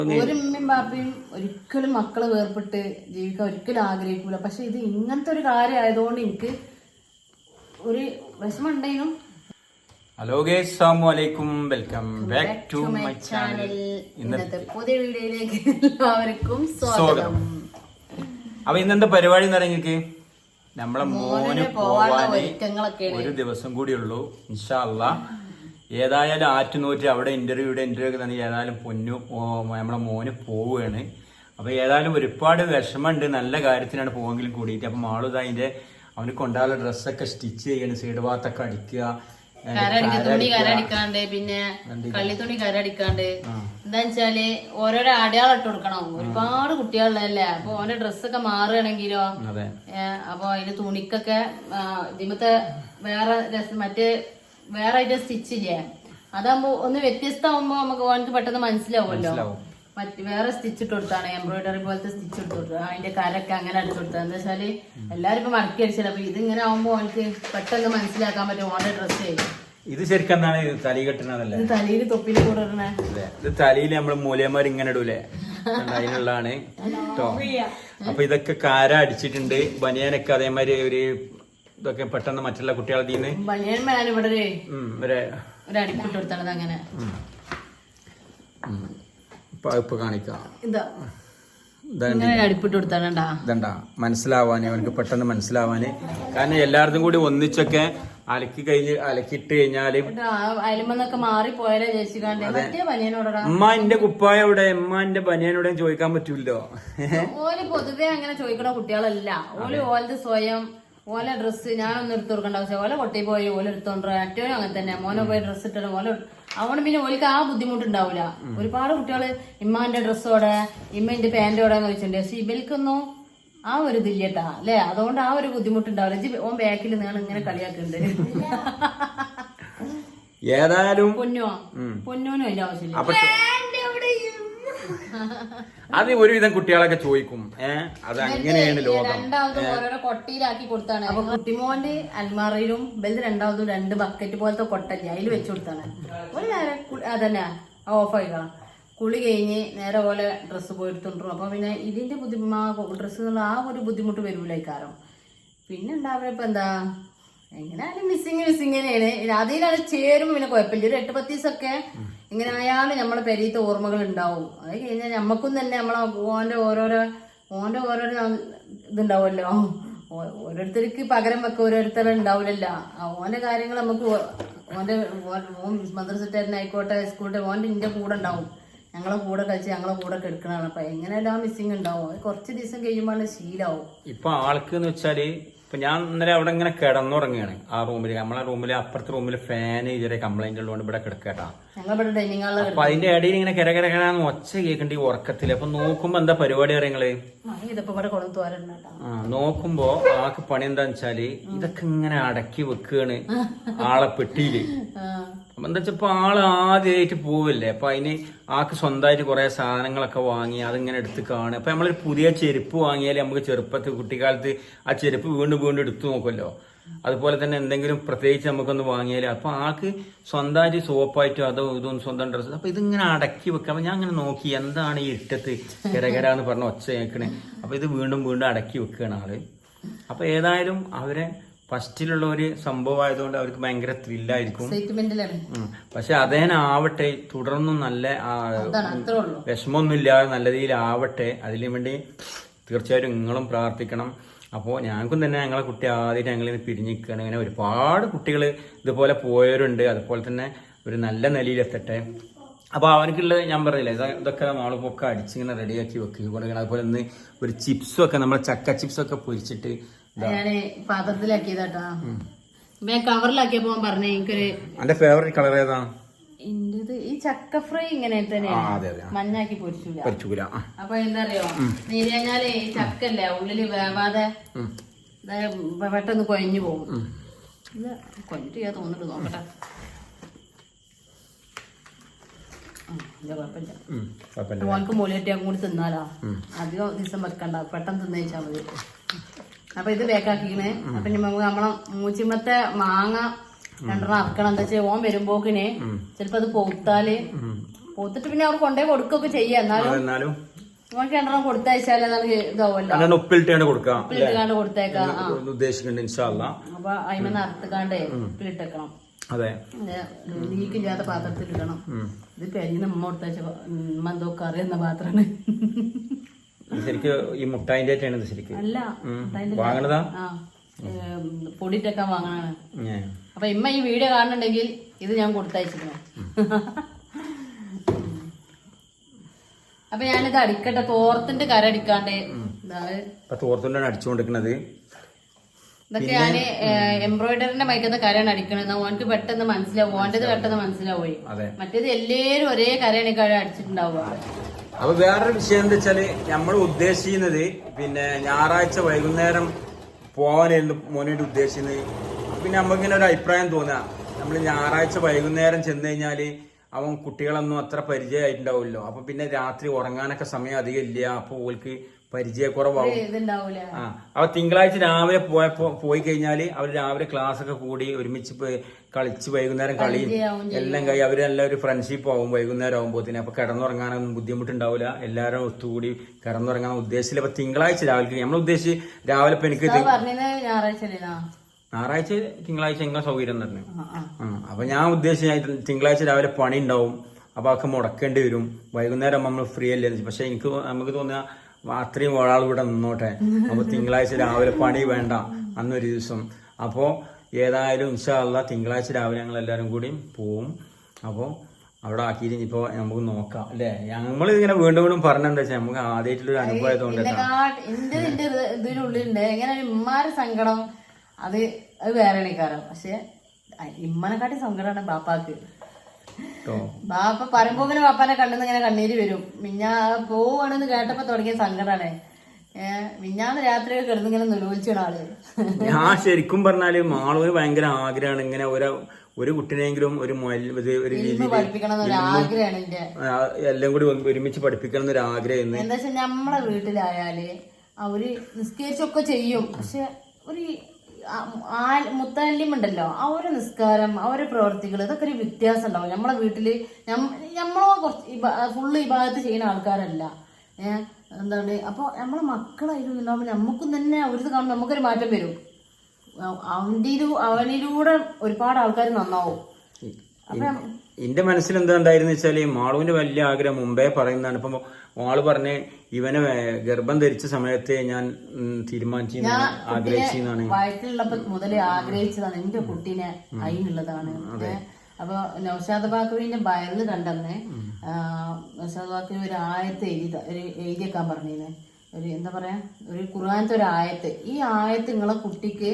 ഒരു ഉമ്മയും ബാപ്പയും ഒരിക്കലും മക്കളെ വേർപെട്ട് ജീവിക്കാൻ ഒരിക്കലും ആഗ്രഹിക്കൂല. പക്ഷെ ഇത് ഇങ്ങനത്തെ ഒരു കാര്യം ആയതുകൊണ്ട് എനിക്ക് ഒരു വിഷമം ഉണ്ടായിരുന്നു. ഹലോ ഗൈസ്, അസ്സലാമു അലൈക്കും, welcome back to my channel. ഇന്നത്തെ പുതിയ വീഡിയോയിലേക്ക് എല്ലാവർക്കും സ്വാഗതം. അപ്പൊ ഇന്നെന്താ പരിപാടി എന്ന് പറഞ്ഞിട്ട് നമ്മളെ മോന് പോവാന് ഒരു ദിവസം കൂടി ഉള്ളൂ. ഇൻഷാ അല്ലാ ഏതായാലും ആറ്റുനൂറ്റി അവിടെ ഇന്റർവ്യൂ ഒക്കെ തന്നെ ഏതായാലും പൊന്നു നമ്മളെ മോന് പോവുകയാണ്. അപ്പൊ ഏതായാലും ഒരുപാട് വിഷമമുണ്ട്, നല്ല കാര്യത്തിനാണ് പോവെങ്കിലും കൂടിയിട്ട്. അപ്പൊ മാളുത അതിന്റെ അവന് കൊണ്ടാകുന്ന ഡ്രസ്സൊക്കെ സ്റ്റിച്ച് ചെയ്യണം, സൈഡ് ഭാഗത്തൊക്കെ അടിക്കുക, തുണി കരടിക്കാണ്ട്, പിന്നെ കള്ളിത്തുണി കരടിക്കാണ്ട്. എന്താന്ന് വെച്ചാല് ഓരോരോ അടയാളം ഇട്ട് കൊടുക്കണം. ഒരുപാട് കുട്ടികളുള്ളതല്ലേ, അപ്പൊ ഓന്റെ ഡ്രസ്സൊക്കെ മാറുകയാണെങ്കിലോ അപ്പൊ അതിന്റെ തുണിക്കൊക്കെ ഇതിമത്തെ വേറെ മറ്റേ വേറെ ആയിട്ട് സ്റ്റിച്ച് ചെയ്യാം. അതാകുമ്പോ ഒന്ന് വ്യത്യസ്തമാകുമ്പോ നമുക്ക് ഓനക്ക് പെട്ടെന്ന് മനസ്സിലാവുമല്ലോ. മറ്റ് വേറെ സ്റ്റിച്ച് ഇട്ട് കൊടുത്താണ്, എംബ്രോയിഡറി പോലത്തെ സ്റ്റിച്ച് ഇട്ട് കൊടുത്തത്. അതിന്റെ കരൊക്കെ അങ്ങനെ അടിച്ചു കൊടുത്തത്. എന്താ വെച്ചാല് എല്ലാരും ഇപ്പൊ മടക്കി അടിച്ചത്. അപ്പൊ ഇതിങ്ങനെ ആവുമ്പോ ഓനക്ക് പെട്ടെന്ന് മനസ്സിലാക്കാൻ പറ്റും ഓന്റെ ഡ്രസ്സ്. ഇത് ശരിക്കും എന്താണ് തലയിൽ കെട്ടണതല്ലേ? തലയിൽ തൊപ്പില് കൂടെ ഇടണേ. ഇത് തലയിൽ നമ്മള് മൂലയന്മാർ ഇങ്ങനെ ഇടൂലേ, അതിനുള്ളതാണ് കേട്ടോ. അപ്പൊ ഇതൊക്കെ കാര അടിച്ചിട്ടുണ്ട്. ബനിയാനൊക്കെ അതേമാതിരി ഒരു ഇതൊക്കെ പെട്ടെന്ന് മറ്റുള്ള കുട്ടികളുടെ ഇവിടെ ഒരു അടിപ്പിട്ട് കൊടുത്തത്. അങ്ങനെ ഇപ്പൊ കാണിക്കാം. അടിപ്പിട്ട് കൊടുത്താണ്ടാ ഇതണ്ടാ മനസ്സിലാവാന്, അവനക്ക് പെട്ടെന്ന് മനസ്സിലാവാന്. കാരണം എല്ലാവർക്കും കൂടി ഒന്നിച്ചൊക്കെ അലക്കിട്ട് കഴിഞ്ഞാല് അയലുമൊന്നൊക്കെ മാറിപ്പോയാലേ ചേച്ചിക്കാണ്ട്. ഉമ്മ എന്റെ കുപ്പായ എവിടെ, ഉമ്മ എന്റെ ബനിയനോടെ ചോദിക്കാൻ പറ്റൂല്ലോ. ഓല് പൊതുവെ അങ്ങനെ ചോദിക്കണ കുട്ടികളല്ല. ഓല് ഓലത് സ്വയം ഓലെ ഡ്രസ്സ് ഞാനൊന്നും എടുത്തു കൊടുക്കേണ്ട ആവശ്യം. ഓലെ കൊട്ടി പോയി ഓല എടുത്തോണ്ടോ. ഏറ്റവും അങ്ങനെ തന്നെ മോനെ പോയി ഡ്രസ്സ് ഇട്ടണം ഓല. അതുകൊണ്ട് പിന്നെ ഓലിക്ക് ആ ബുദ്ധിമുട്ടുണ്ടാവില്ല. ഒരുപാട് കുട്ടികള് ഇമ്മാന്റെ ഡ്രസ്സോടെ ഇമ്മന്റെ പാന്റോടെന്ന് ചോദിച്ചിട്ടുണ്ട്. പക്ഷെ ഇവൽക്കൊന്നും ആ ഒരു ഇതില്ലട്ടാ അല്ലെ. അതുകൊണ്ട് ആ ഒരു ബുദ്ധിമുട്ടുണ്ടാവില്ല. ഓൻ ബാക്കിൽ നിങ്ങൾ ഇങ്ങനെ കളിയാക്കുന്നുണ്ട്. ഏതായാലും പൊന്നോനും അതിന്റെ ആവശ്യമില്ല. അത് ഒരുവിധം കുട്ടികളൊക്കെ ചോദിക്കും. അത് അങ്ങനെയാണ് ലോകം. രണ്ടാമതും ഓരോരോ കൊട്ടയിലാക്കി കൊടുത്താണ്. അപ്പൊ കുട്ടിമോന്റെ അൽമാറയിലും വലുത് രണ്ടാമതും 2 ബക്കറ്റ് പോലത്തെ കൊട്ടല്ലേ അതിൽ വെച്ചു കൊടുത്താണ്. ഒരു നേരം അതന്നെ ഓഫ് ആയിക്കണം. കുളി കഴിഞ്ഞ് നേരെ പോലെ ഡ്രസ്സ് പോയി എടുത്തോണ്ടും. അപ്പൊ പിന്നെ ഇതിന്റെ ഡ്രസ്സ് എന്നുള്ള ആ ഒരു ബുദ്ധിമുട്ട് വരൂല ഇക്കാരം. പിന്നെ ഉണ്ടാവുക ഇപ്പൊ എന്താ എങ്ങനെയായാലും മിസ്സിങ് തന്നെയാണ്. അതിലാണ് ചേരുമ്പോ പിന്നെ കുഴപ്പമില്ല. ഒരു 8-10 ദിവസമൊക്കെ ഇങ്ങനെ ആയാലും നമ്മളെ പെരീത്തെ ഓർമ്മകൾ ഉണ്ടാവും. അത് കഴിഞ്ഞാൽ നമ്മക്കും തന്നെ നമ്മളെ ഓരോരോ ഇതുണ്ടാവുമല്ലോ. ഓരോരുത്തർക്ക് പകരം വെക്ക ഓരോരുത്തരും ഉണ്ടാവില്ലല്ലോ. ഓന്റെ കാര്യങ്ങൾ നമുക്ക് ഓന്റെ മദ്രസറ്റാരനായിക്കോട്ടെ സ്കൂളിൽ ഓന്റെ ഇന്റെ കൂടെ ഉണ്ടാവും. ഞങ്ങളെ കൂടെ കളിച്ച് ഞങ്ങളെ കൂടെ കെടുക്കണതാണ്. അപ്പൊ എങ്ങനെയല്ല മിസ്സിങ് ഉണ്ടാവും. അത് കുറച്ച് ദിവസം കഴിയുമ്പോൾ ശീലാവും. ഇപ്പൊ ആൾക്ക് എന്ന് വെച്ചാല് ഇപ്പൊ ഞാൻ ഇന്നലെ അവിടെ ഇങ്ങനെ കിടന്നുറങ്ങുകയാണ്. ആ റൂമില് നമ്മളെ റൂമില് അപ്പുറത്തെ റൂമില് ഫാന് ചെറിയ കംപ്ലൈന്റ് ഉള്ളതുകൊണ്ട് ഇവിടെ കിടക്കട്ടാ. അപ്പൊ അതിന്റെ ഇടയിൽ ഇങ്ങനെ കിരകിരകരാന്ന് ഒച്ച കേൾക്കണ്ട ഈ ഉറക്കത്തില്. അപ്പൊ നോക്കുമ്പോ എന്താ പരിപാടി അറിയങ്ങള് നോക്കുമ്പോ ആൾക്ക് പണി എന്താന്ന് വെച്ചാല് ഇതൊക്കെ ഇങ്ങനെ അടക്കി വെക്കുകയാണ് ആളെ പെട്ടിയില്. അപ്പൊ എന്താ വെച്ചപ്പോ ആള് ആദ്യമായിട്ട് പോവല്ലേ. അപ്പൊ അതിന് ആൾക്ക് സ്വന്തമായിട്ട് കുറെ സാധനങ്ങളൊക്കെ വാങ്ങി അതിങ്ങനെ എടുത്ത് കാണുക. അപ്പൊ നമ്മളൊരു പുതിയ ചെരുപ്പ് വാങ്ങിയാൽ നമുക്ക് ചെറുപ്പത്തിൽ കുട്ടിക്കാലത്ത് ആ ചെരുപ്പ് വീണ്ടും എടുത്തു നോക്കുമല്ലോ. അതുപോലെ തന്നെ എന്തെങ്കിലും പ്രത്യേകിച്ച് നമുക്കൊന്ന് വാങ്ങിയാൽ അപ്പൊ ആൾക്ക് സ്വന്തമായിട്ട് സോപ്പായിട്ടും അതോ ഇതും സ്വന്തം ഡ്രസ്സ്. അപ്പൊ ഇതിങ്ങനെ അടക്കി വെക്കുക. അപ്പൊ ഞാൻ അങ്ങനെ നോക്കി എന്താണ് ഈ ഇട്ടത്ത് കിരകരാന്ന് പറഞ്ഞ ഒച്ച കേൾക്കണേ. അപ്പൊ ഇത് വീണ്ടും അടക്കി വെക്കുകയാണ് ആള്. അപ്പൊ ഏതായാലും അവരെ ഫസ്റ്റിലുള്ള ഒരു സംഭവം ആയതുകൊണ്ട് അവർക്ക് ഭയങ്കര ത്രില്ലായിരിക്കും. പക്ഷെ അതേനാവട്ടെ, തുടർന്നും നല്ല വിഷമമൊന്നും ഇല്ലാതെ നല്ല രീതിയിലാവട്ടെ. അതിനു വേണ്ടി തീർച്ചയായിട്ടും നിങ്ങളും പ്രാർത്ഥിക്കണം. അപ്പോൾ ഞങ്ങൾക്കും തന്നെ ഞങ്ങളെ കുട്ടി ആദ്യമായിട്ട് ഞങ്ങളിന്ന് പിരിഞ്ഞിരിക്കുകയാണ്. ഇങ്ങനെ ഒരുപാട് കുട്ടികൾ ഇതുപോലെ പോയവരുണ്ട്. അതുപോലെ തന്നെ ഒരു നല്ല നിലയിലെത്തട്ടെ. അപ്പൊ അവനക്കുള്ളത് ഞാൻ പറഞ്ഞില്ലേ, ഇതൊക്കെ നമ്മളിപ്പൊക്കെ അടിച്ചിങ്ങനെ റെഡിയാക്കി വെക്കുക. അതുപോലെ ഇന്ന് ഒരു ചിപ്സും ഒക്കെ നമ്മളെ ചക്ക ചിപ്സൊക്കെ പൊരിച്ചിട്ട് ഞാന് പാത്രത്തിലാക്കിയതാട്ടാ. കവറിലാക്കിയപ്പോ പറഞ്ഞേ എനിക്കൊരു എന്റെ ഫേവറേറ്റ് കളർ ഏതാ? ഇന്റത് ഈ ചക്ക ഫ്രൈ ഇങ്ങനെ തന്നെയാണ്, മഞ്ഞാക്കി പൊരിച്ചൂല. അപ്പൊ എന്താ അറിയോ, നീര് കഴിഞ്ഞാല് ഈ ചക്കല്ലേ ഉള്ളില് വേവാതെ പെട്ടെന്ന് കൊഴഞ്ഞു പോകും. ഇത് കൊഞ്ഞിട്ട് ചെയ്യാൻ തോന്നിട്ട് നോക്കട്ടെ. മോൾക്ക് മൂലറ്റിയാക്കും കൂടി തിന്നാലോ. അധികം ദിവസം വെക്കണ്ട, പെട്ടെന്ന് തിന്നയിച്ചാൽ മതി. അപ്പൊ ഇത് വേക്കാക്കിക്കണേ. അപ്പൊ നമ്മളെ മൂച്ചിമ്മത്തെ മാങ്ങ 2 അറക്കണം. എന്താ വെച്ചാൽ ഓൻ വരുമ്പോക്കിന് ചിലപ്പോ അത് പൂത്തിട്ട് പിന്നെ അവർ കൊണ്ടേ കൊടുക്കുകയൊക്കെ ചെയ്യാം. എന്നാലും നമുക്ക് രണ്ടെണ്ണം കൊടുത്തയച്ചാലേ നമുക്ക് ഇതാവുമല്ലോ. ഉപ്പിലിട്ടാണ് കൊടുക്കാം, ഉപ്പിലിട്ടാണ്ട് കൊടുത്തേക്കാം ഉദ്ദേശിക്കുന്നുണ്ട് ഇൻഷാ അല്ലാഹ്. അപ്പൊ അതിമ അറുത്തുകാണ്ടേ ഉപ്പിലിട്ടേക്കണം. അതെ, ലീക്കില്ലാത്ത പാത്രത്തിൽ ഇടണം. ഇത് കഴിഞ്ഞ ഉമ്മ കൊടുത്തയച്ച ഉമ്മ എന്തോ കറി എന്ന പാത്രമാണ്. ശരിക്കും ഈ മുട്ടായിന്റെ ആയിട്ടാണ് ശരിക്കും അല്ല, വാങ്ങണതാ, പൊടിയിട്ടേക്കാൻ വാങ്ങണാണ്. അപ്പൊ ഇമ്മ ഈ വീഡിയോ കാണുന്നുണ്ടെങ്കിൽ ഇത് ഞാൻ കൊടുത്തയച്ചിരുന്നു. അപ്പൊ ഞാനിത് അടിക്കട്ടെ, തോർത്തിന്റെ കര അടിക്കാണ്ട്. തോർത്തുകൊണ്ടാണ് അടിച്ചുകൊണ്ടിരിക്കുന്നത്. ഇതൊക്കെ ഞാന് എംബ്രോയിഡറിന്റെ മൈക്കത്തെ കരയാണ് അടിക്കണത്. ഓനക്ക് പെട്ടെന്ന് മനസ്സിലാവും, ഓൻ്റെത് പെട്ടെന്ന് മനസ്സിലാവുകയും. മറ്റേത് എല്ലാവരും ഒരേ കരയാണ് കര അടിച്ചിട്ടുണ്ടാവുക. അപ്പൊ വേറൊരു വിഷയം എന്താ വെച്ചാല് നമ്മൾ ഉദ്ദേശിക്കുന്നത് പിന്നെ ഞായറാഴ്ച വൈകുന്നേരം പോവാനായിരുന്നു മോനോട് ഉദ്ദേശിക്കുന്നത്. പിന്നെ നമുക്കിങ്ങനെ ഒരു അഭിപ്രായം തോന്നുക, നമ്മൾ ഞായറാഴ്ച വൈകുന്നേരം ചെന്ന് കഴിഞ്ഞാല് അവൻ കുട്ടികളൊന്നും അത്ര പരിചയമായിട്ടുണ്ടാവുമല്ലോ. അപ്പൊ പിന്നെ രാത്രി ഉറങ്ങാനൊക്കെ സമയം അധികം ഇല്ല. അപ്പൊ ഓൾക്ക് പരിചയക്കുറവാകും. അപ്പൊ തിങ്കളാഴ്ച രാവിലെ പോയി കഴിഞ്ഞാല് അവര് രാവിലെ ക്ലാസ് ഒക്കെ കൂടി ഒരുമിച്ച് കളിച്ച് വൈകുന്നേരം കളിയും എല്ലാം കഴിയും. അവരെല്ലാം ഒരു ഫ്രണ്ട്ഷിപ്പ് ആവും വൈകുന്നേരം ആകുമ്പോഴത്തേന്. അപ്പൊ കിടന്നുറങ്ങാനൊന്നും ബുദ്ധിമുട്ടുണ്ടാവില്ല. എല്ലാവരും ഒത്തുകൂടി കിടന്നുറങ്ങാൻ ഉദ്ദേശിച്ചില്ല. അപ്പൊ തിങ്കളാഴ്ച രാവിലെ നമ്മൾ ഉദ്ദേശിച്ച് രാവിലെ ഇപ്പൊ എനിക്ക് ഞായറാഴ്ച തിങ്കളാഴ്ച എങ്ങനെ സൗകര്യം തന്നെ. അപ്പൊ ഞാൻ ഉദ്ദേശിച്ച തിങ്കളാഴ്ച രാവിലെ പണി ഉണ്ടാവും. അപ്പൊ അതൊക്കെ മുടക്കേണ്ടി വരും. വൈകുന്നേരം നമ്മൾ ഫ്രീ അല്ലേ. പക്ഷെ നമുക്ക് തോന്നുക അത്രയും ഒരാൾ ഇവിടെ നിന്നോട്ടെ. അപ്പൊ തിങ്കളാഴ്ച രാവിലെ പണി വേണ്ട അന്നൊരു ദിവസം. അപ്പോ ഏതായാലും ഇൻഷാ അല്ലാഹ് തിങ്കളാഴ്ച രാവിലെ ഞങ്ങൾ എല്ലാവരും കൂടി പോവും. അപ്പോൾ അവിടെ ആക്കിയിട്ട് ഇപ്പൊ നമുക്ക് നോക്കാം അല്ലെ. നമ്മൾ ഇങ്ങനെ വീണ്ടും വീണ്ടും പറഞ്ഞെന്താ വെച്ചാൽ നമുക്ക് ആദ്യമായിട്ടുള്ള ഒരു അനുഭവം ആയതുകൊണ്ട് ഇതിനുള്ളിലുണ്ട് എങ്ങനെ ഇമ്മാരെ സങ്കടം. അത് വേറെയാണ് കാരണം. പക്ഷെ ഇമ്മനെക്കാട്ടി സങ്കടമാണ് ബാപ്പാക്ക്. ബാപ്പ പറയുമ്പോ ഇങ്ങനെ ബാപ്പാനെ കണ്ടെന്ന് ഇങ്ങനെ കണ്ണീര് വരും. പോവാണെന്ന് കേട്ടപ്പോ തുടങ്ങിയ സങ്കടാണ്. മിഞ്ഞാന്ന് രാത്രി കിടന്നിങ്ങനെ നിലവിളിച്ചാണ് ആള്. ഞാൻ ശരിക്കും പറഞ്ഞാല് മാളൂര് ഭയങ്കര ആഗ്രഹമാണ് ഇങ്ങനെ ഒരു കുട്ടിനെങ്കിലും ഒരു രീതിയിൽ പഠിപ്പിക്കണം എന്നൊരു ആഗ്രഹമാണ് എന്റെ. എല്ലാം കൂടി ഒരുമിച്ച് പഠിപ്പിക്കണം എന്നൊരു ആഗ്രഹം. എന്താ വെച്ചാൽ നമ്മളെ വീട്ടിലായാല് അവര് നിസ്കരിച്ചൊക്കെ ചെയ്യും. പക്ഷെ ഒരു മുത്തല്ലിമുണ്ടല്ലോ, അവരെ നിസ്കാരം അവരെ പ്രവർത്തികൾ ഇതൊക്കെ ഒരു വ്യത്യാസം ഉണ്ടാവും. നമ്മളെ വീട്ടില് നമ്മളോ കുറച്ച് ഫുള്ള് ഈ ഭാഗത്ത് ചെയ്യുന്ന ആൾക്കാരല്ല. എന്താണ് അപ്പൊ നമ്മളെ മക്കളായിട്ടുണ്ടാവുമ്പോൾ നമുക്കും തന്നെ അവരത് കാണുമ്പോൾ നമുക്കൊരു മാറ്റം വരും. അവനിലൂടെ ഒരുപാട് ആൾക്കാർ നന്നാവും. എന്റെ മനസ്സിൽ എന്താ ഉണ്ടായിരുന്നു വെച്ചാല് മാളുവിന്റെ വലിയ ആഗ്രഹം മുമ്പേ പറയുന്നതാണ്. ഇപ്പൊ മാള് പറഞ്ഞ് ഇവനെ ഗർഭം ധരിച്ച സമയത്തെ ഞാൻ ആഗ്രഹിച്ചതാണ്. വയറ്റിലുള്ളപ്പോ മുതലേ ആഗ്രഹിച്ചതാണ് എന്റെ കുട്ടീനെ അതിനുള്ളതാണ്. അപ്പൊ നൗഷാദ് ബാക്കവിന്റെ വയറിൽ കണ്ടെന്ന് നൗഷാദ് ബാക്കവി ഒരു ആയത്ത് എഴുതിയേക്കാൻ പറഞ്ഞിരുന്നു. ഒരു എന്താ പറയാ, ഒരു ഖുർആനത്തെ ഒരു ആയത്ത്. ഈ ആയത്ത് നിങ്ങളെ കുട്ടിക്ക്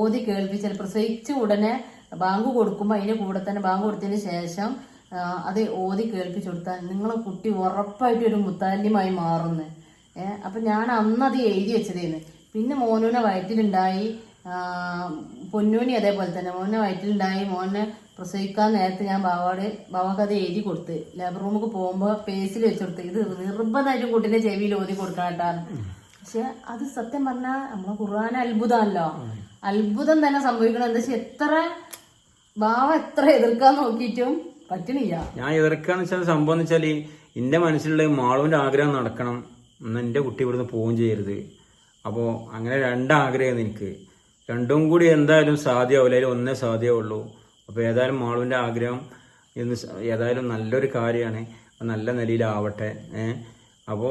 ഓതി കേൾപ്പിച്ചാൽ പ്രസവിച്ച ഉടനെ ബാങ്ക് കൊടുക്കുമ്പോൾ അതിന്റെ കൂടെ തന്നെ ബാങ്ക് കൊടുത്തതിന് ശേഷം അത് ഓതി കേൾപ്പിച്ചു കൊടുത്താൽ നിങ്ങളെ കുട്ടി ഉറപ്പായിട്ട് ഒരു മുത്താല്യമായി മാറുന്നു. അപ്പൊ ഞാൻ അന്ന് അത് എഴുതി വെച്ചതേന്ന്. പിന്നെ മോനൂനെ വയറ്റിലുണ്ടായി, പൊന്നൂനി അതേപോലെ തന്നെ മോനെ വയറ്റിലുണ്ടായി. മോനെ പ്രസവിക്കാൻ നേരത്തെ ഞാൻ ബാവാക്ക് അത് എഴുതി കൊടുത്ത് ലേബർ റൂമിലേക്ക് പോകുമ്പോൾ പേസിൽ വെച്ചുകൊടുത്ത് ഇത് നിർബന്ധമായിട്ടും കുട്ടീന്റെ ചെവിയിൽ ഓതി കൊടുക്കാനായിട്ടാണ്. പക്ഷെ അത് സത്യം പറഞ്ഞാൽ നമ്മളെ ഖുർആൻ അത്ഭുതമല്ലോ. അത്ഭുതം തന്നെ സംഭവിക്കണം. എന്താ വെച്ചാൽ ബാവ എത്ര എതിർക്കാൻ നോക്കിയിട്ടും പറ്റണില്ല. ഞാൻ എതിർക്കാന്ന് വെച്ചാൽ സംഭവം എന്ന് വെച്ചാല് എന്റെ മനസ്സിലുള്ള മാളുവിന്റെ ആഗ്രഹം നടക്കണം, എന്റെ കുട്ടി ഇവിടുന്ന് പോവുകയും ചെയ്യരുത്. അപ്പോ അങ്ങനെ രണ്ടാഗ്രഹം എനിക്ക്. രണ്ടും കൂടി എന്തായാലും സാധ്യമാവില്ല, അതിൽ ഒന്നേ സാധ്യമുള്ളൂ. അപ്പൊ ഏതായാലും മാളുവിന്റെ ആഗ്രഹം ഏതായാലും നല്ലൊരു കാര്യമാണ്, നല്ല നിലയിലാവട്ടെ. അപ്പോ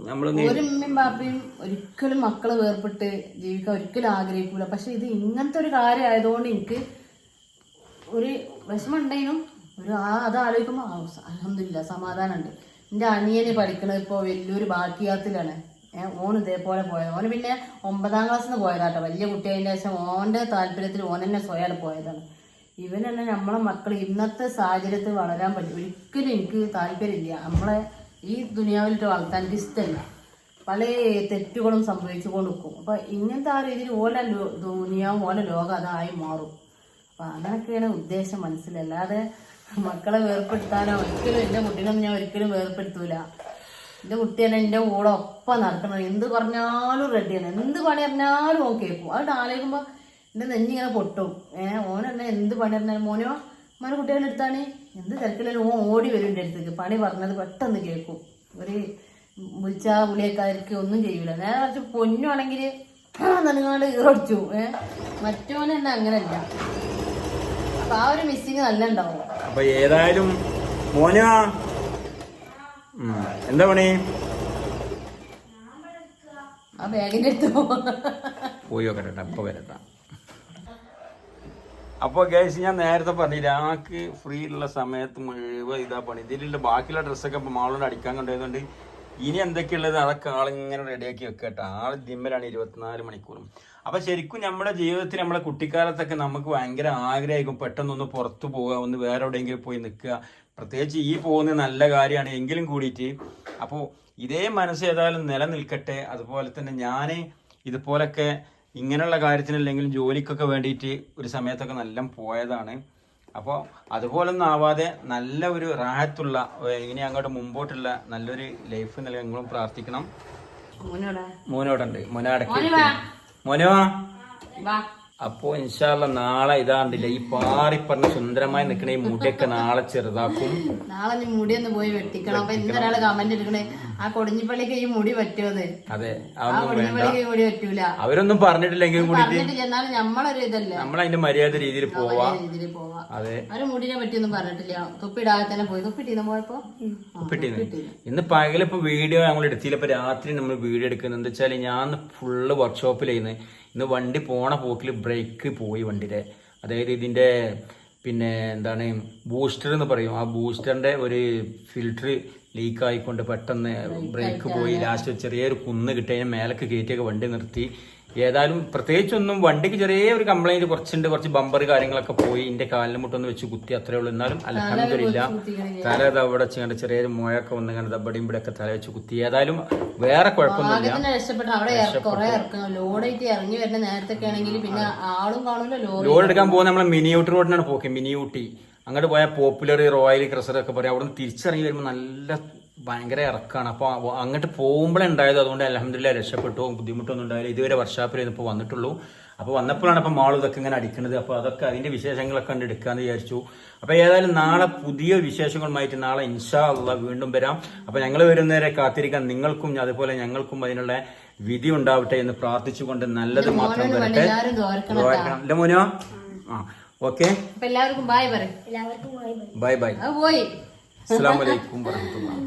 നമ്മള് ഉമ്മയും ബാപ്പയും ഒരിക്കലും മക്കളെ വേർപെട്ട് ജീവിക്കാൻ ഒരിക്കലും ആഗ്രഹിക്കൂല. പക്ഷെ ഇത് ഇങ്ങനത്തെ ഒരു കാര്യം ആയതുകൊണ്ട് എനിക്ക് ഒരു വിഷമം ഉണ്ടായിരുന്നു. അത് ആലോചിക്കുമ്പോ അൽഹംദുലില്ലാ സമാധാനമുണ്ട്. എന്റെ അനിയന് പഠിക്കണത് ഇപ്പൊ വലിയൊരു ബാക്കിയാത്തിലാണ്. ഓൻ ഇതേപോലെ പോയത്. ഓന് പിന്നെ 9ാം ക്ലാസ്സിൽ പോയതാട്ടോ. വലിയ കുട്ടിയായതിന്റെ ശേഷം ഓന്റെ താല്പര്യത്തിൽ ഓൻ തന്നെ സ്വയം പോയതാണ്. ഇവനെന്നെ നമ്മളെ മക്കൾ ഇന്നത്തെ സാഹചര്യത്തിൽ വളരാൻ പറ്റും ഒരിക്കലും എനിക്ക് താല്പര്യമില്ല. നമ്മളെ ഈ ദുനിയാവിലിട്ട് വളർത്താൻ എനിക്ക് ഇഷ്ടമല്ല. പല തെറ്റുകളും സംഭവിച്ചു കൊണ്ടിരിക്കും. അപ്പൊ ഇങ്ങനത്തെ ആ രീതിയിൽ ഓല ദുനിയാവും ഓല ലോകം അതായി മാറും. അപ്പൊ അങ്ങനൊക്കെയാണ് ഉദ്ദേശം. മനസ്സിലല്ലാതെ മക്കളെ വേർപ്പെടുത്താനോ ഒരിക്കലും എന്റെ കുട്ടീനൊന്നും ഞാൻ ഒരിക്കലും വേർപ്പെടുത്തൂല. എന്റെ കുട്ടി തന്നെ എന്റെ കൂടെ ഒപ്പം നടക്കണം. എന്ത് പറഞ്ഞാലും റെഡിയാണ്. എന്ത് പണി പറഞ്ഞാലും ഓൻ കേൾക്കും. അത് ആലോചിക്കുമ്പോ എന്റെ നെഞ്ഞിങ്ങനെ പൊട്ടും. ഓനെന്നെ എന്ത് പണി പറഞ്ഞാലും മോനോ ഉമ്മാരെ കുട്ടികളുടെ അടുത്താണ് എന്ത് തിരക്കിലും ഓടി വരും എൻ്റെ അടുത്തേക്ക്. പണി പറഞ്ഞത് പെട്ടെന്ന് കേൾക്കും. ഒരു വിളിച്ചാ വിളിയേക്കാർക്ക് ഒന്നും ചെയ്യൂല. നേരെ കുറച്ച് പൊന്നുവാണെങ്കിൽ നനങ്ങാണ്ട് ഈറടിച്ചു. മറ്റോനെ തന്നെ അങ്ങനല്ല. അപ്പൊ ആ ഒരു മിസ്സിങ് നല്ല ഉണ്ടാവും. അപ്പൊ ഏതായാലും മോനാ എന്താ പണി? ആ ബാഗിന്റെ അടുത്ത് പോയി നോക്കട്ടെ, അപ്പൊ വരട്ടാ. അപ്പോൾ ഗൈസ് ഞാൻ നേരത്തെ പറഞ്ഞില്ല, ആൾക്ക് ഫ്രീ ഉള്ള സമയത്ത് മുഴുവൻ ഇതാ പണി. ഇതിലുള്ള ബാക്കിയുള്ള ഡ്രസ്സൊക്കെ ഇപ്പോൾ മാളോട് അടിക്കാൻ കൊണ്ടുപോയതുകൊണ്ട് ഇനി എന്തൊക്കെയുള്ളത് അതൊക്കെ ആളിങ്ങനെ റെഡിയാക്കി വെക്കട്ടെ. ആൾ ദിമ്മലാണ് 24 മണിക്കൂറും. അപ്പം ശരിക്കും നമ്മുടെ ജീവിതത്തിൽ നമ്മളെ കുട്ടിക്കാലത്തൊക്കെ നമുക്ക് ഭയങ്കര ആഗ്രഹമായിരിക്കും പെട്ടെന്നൊന്ന് പുറത്തു പോവുക, ഒന്ന് വേറെ എവിടെയെങ്കിലും പോയി നിൽക്കുക. പ്രത്യേകിച്ച് ഈ പോകുന്നത് നല്ല കാര്യമാണ് എങ്കിലും കൂടിയിട്ട്. അപ്പോൾ ഇതേ മനസ്സ് ഏതായാലും നിലനിൽക്കട്ടെ. അതുപോലെ തന്നെ ഞാൻ ഇതുപോലൊക്കെ ഇങ്ങനെയുള്ള കാര്യത്തിനല്ലെങ്കിലും ജോലിക്കൊക്കെ വേണ്ടിയിട്ട് ഒരു സമയത്തൊക്കെ നല്ല പോയതാണ്. അപ്പോൾ അതുപോലൊന്നും ആവാതെ നല്ല ഒരു റാഹത്തുള്ള ഇനി അങ്ങോട്ട് മുമ്പോട്ടുള്ള നല്ലൊരു ലൈഫ് നൽകാൻ നിങ്ങളും പ്രാർത്ഥിക്കണം. മോനോടുണ്ട്, മോനടക്കി മോനോ. അപ്പോ ഇൻഷാല്ല നാളെ ഇതാണ്ടില്ല ഈ പാറി പറഞ്ഞ സുന്ദരമായി നിൽക്കണ ഈ മുടിയൊക്കെ നാളെ ചെറുതാക്കും. നാളെ നീ മുടി ഒന്ന് പോയി വെട്ടിക്കണം. അപ്പൊ ഇന്നൊരാള് കമന്റ് എടുക്കണേ ആ കൊടിഞ്ഞിപ്പള്ളിക്ക് ഈ മുടി പറ്റുമത്. അതെ, കൊടിഞ്ഞിപ്പള്ളിക്ക് മുടി പറ്റൂല. അവരൊന്നും പറഞ്ഞിട്ടില്ലെങ്കിലും കൂടി എന്നാലും നമ്മളൊരു ഇതല്ലേ, നമ്മളതിന്റെ മര്യാദ രീതിയിൽ പോവാ. അതെ, അവര് മുടിനെ പറ്റിയൊന്നും പറഞ്ഞിട്ടില്ല. തുപ്പിടാതെ തന്നെ പോയി. തുപ്പിട്ടീന്ന് പോയപ്പോ ഇന്ന് പകലിപ്പോ വീഡിയോ ഞങ്ങൾ എടുത്തില്ല. ഇപ്പൊ രാത്രി നമ്മൾ വീഡിയോ എടുക്കുന്നത് എന്താ വെച്ചാല് ഞാൻ ഫുള്ള് വർക്ക്ഷോപ്പിലായിരുന്നു. ഇന്ന് വണ്ടി പോണ പോക്കിൽ ബ്രേക്ക് പോയി വണ്ടിയുടെ. അതായത് ഇതിന്റെ പിന്നെ എന്താണ് ബൂസ്റ്റർ എന്ന് പറയും, ആ ബൂസ്റ്ററിന്റെ ഒരു ഫിൽറ്റർ ലീക്ക് ആയിക്കൊണ്ട് പെട്ടെന്ന് ബ്രേക്ക് പോയി. ലാസ്റ്റ് ചെറിയൊരു കുന്ന് കിട്ടി, അതിന് മേലൊക്കെ കയറ്റിയൊക്കെ വണ്ടി നിർത്തി. ഏതായാലും പ്രത്യേകിച്ചൊന്നും വണ്ടിക്ക് ചെറിയ ഒരു കംപ്ലൈന്റ് കുറച്ചുണ്ട്, കുറച്ച് ബമ്പർ കാര്യങ്ങളൊക്കെ പോയി. എന്റെ കാലിന് മുട്ടൊന്ന് വെച്ച് കുത്തി, അത്രേ ഉള്ളൂ. എന്നാലും അൽഹംദുലില്ല തല അവിടെ വെച്ച് ചെറിയൊരു മുഴയൊക്കെ വന്ന് കണ്ട് ദബടിയും ഇവിടെ ഒക്കെ തല വെച്ച് കുത്തി. ഏതായാലും വേറെ കുഴപ്പമൊന്നുമില്ല. ലോഡ് എടുക്കാൻ പോകുന്ന നമ്മളെ മിനിയൂട്ടി റോഡിനാണ് പോക്കെ. മിനിയൂട്ടി അങ്ങോട്ട് പോയാൽ പോപ്പുലർ, റോയൽ ക്രസർ ഒക്കെ പറയും. അവിടെ നിന്ന് തിരിച്ചിറങ്ങി വരുമ്പോൾ നല്ല ഭയങ്കര ഇറക്കാണ്. അപ്പോൾ അങ്ങോട്ട് പോകുമ്പോഴുണ്ടായത്. അതുകൊണ്ട് അൽഹംദുലില്ലാ രക്ഷപ്പെട്ടു, ബുദ്ധിമുട്ടൊന്നും ഉണ്ടായില്ല. ഇതുവരെ വർഷാപ്പിൽ ഇപ്പോൾ വന്നിട്ടുള്ളൂ. അപ്പോൾ വന്നപ്പോഴാണ് ഇപ്പോൾ മാൾ ഇതൊക്കെ ഇങ്ങനെ അടിക്കുന്നത്. അപ്പോൾ അതൊക്കെ അതിന്റെ വിശേഷങ്ങളൊക്കെ കണ്ട് എടുക്കാമെന്ന് വിചാരിച്ചു. അപ്പോൾ ഏതായാലും നാളെ പുതിയ വിശേഷങ്ങളുമായിട്ട് നാളെ ഇൻഷാ അല്ലാഹ് വീണ്ടും വരാം. അപ്പോൾ ഞങ്ങൾ വരുന്നവരെ കാത്തിരിക്കാൻ നിങ്ങൾക്കും അതുപോലെ ഞങ്ങൾക്കും അതിനുള്ള വിധി ഉണ്ടാവട്ടെ എന്ന് പ്രാർത്ഥിച്ചുകൊണ്ട് നല്ലത് മാത്രം വരട്ടെ. അല്ല മോനോ? ഓക്കെ, എല്ലാവർക്കും ബൈ പറയും. Bye bye. അസ്സലാമു അലൈക്കും വറഹ്മത്തുള്ളാഹി.